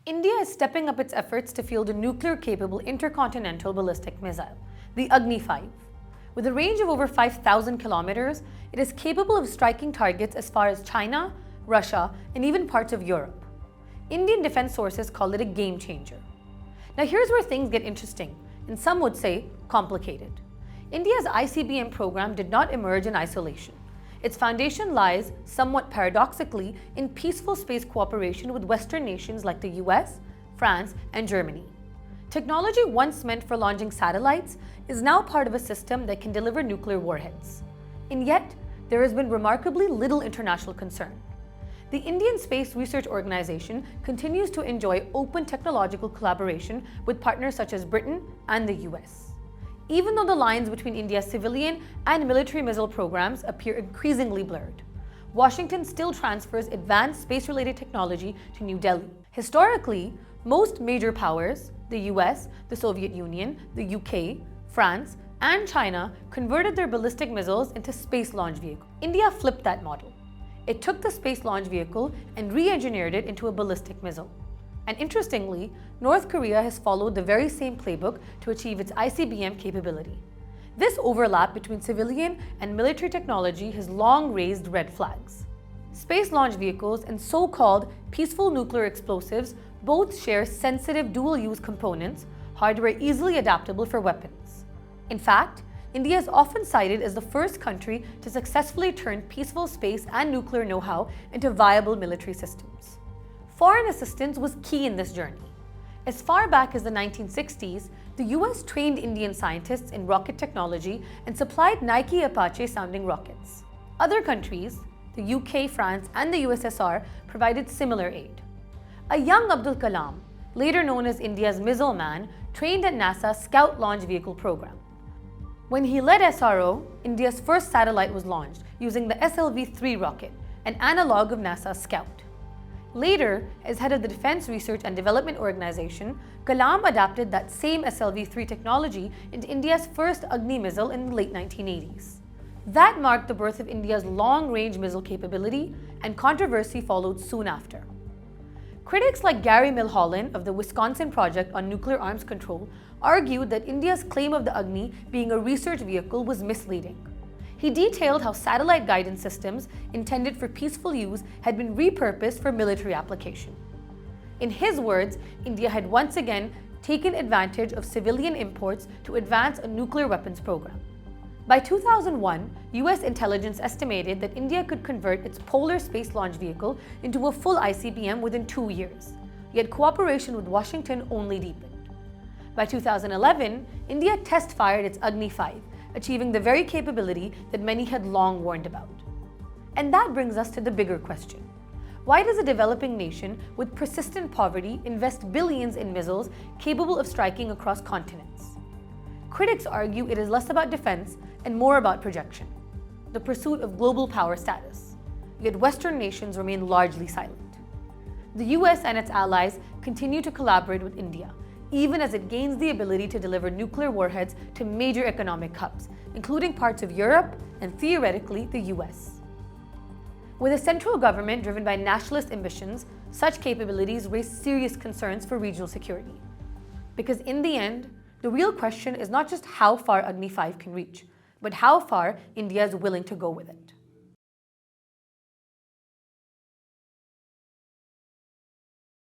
India is stepping up its efforts to field a nuclear-capable intercontinental ballistic missile, the Agni V. With a range of over 5,000 kilometers, it is capable of striking targets as far as China, Russia, and even parts of Europe. Indian defense sources call it a game changer. Now here's where things get interesting, and some would say complicated. India's ICBM program did not emerge in isolation. Its foundation lies, somewhat paradoxically, in peaceful space cooperation with Western nations like the US, France, and Germany. Technology once meant for launching satellites is now part of a system that can deliver nuclear warheads. And yet, there has been remarkably little international concern. The Indian Space Research Organization continues to enjoy open technological collaboration with partners such as Britain and the US. Even though the lines between India's civilian and military missile programs appear increasingly blurred, Washington still transfers advanced space-related technology to New Delhi. Historically, most major powers, the US, the Soviet Union, the UK, France, and China converted their ballistic missiles into space launch vehicles. India flipped that model. It took the space launch vehicle and re-engineered it into a ballistic missile. And interestingly, North Korea has followed the very same playbook to achieve its ICBM capability. This overlap between civilian and military technology has long raised red flags. Space launch vehicles and so-called peaceful nuclear explosives both share sensitive dual-use components, hardware easily adaptable for weapons. In fact, India is often cited as the first country to successfully turn peaceful space and nuclear know-how into viable military systems. Foreign assistance was key in this journey. As far back as the 1960s, the US trained Indian scientists in rocket technology and supplied Nike Apache-sounding rockets. Other countries, the UK, France, and the USSR, provided similar aid. A young Abdul Kalam, later known as India's Missile Man, trained at NASA's Scout Launch Vehicle program. When he led SRO, India's first satellite was launched using the SLV-3 rocket, an analog of NASA's Scout. Later, as head of the Defense Research and Development Organization, Kalam adapted that same SLV-3 technology into India's first Agni missile in the late 1980s. That marked the birth of India's long-range missile capability, and controversy followed soon after. Critics like Gary Milholland of the Wisconsin Project on Nuclear Arms Control argued that India's claim of the Agni being a research vehicle was misleading. He detailed how satellite guidance systems intended for peaceful use had been repurposed for military application. In his words, India had once again taken advantage of civilian imports to advance a nuclear weapons program. By 2001, US intelligence estimated that India could convert its Polar space launch vehicle into a full ICBM within 2 years, yet cooperation with Washington only deepened. By 2011, India test-fired its Agni V, achieving the very capability that many had long warned about. And that brings us to the bigger question. Why does a developing nation with persistent poverty invest billions in missiles capable of striking across continents? Critics argue it is less about defense and more about projection, the pursuit of global power status. Yet Western nations remain largely silent. The US and its allies continue to collaborate with India, even as it gains the ability to deliver nuclear warheads to major economic hubs, including parts of Europe and theoretically the US. With a central government driven by nationalist ambitions, such capabilities raise serious concerns for regional security. Because in the end, the real question is not just how far Agni V can reach, but how far India is willing to go with it.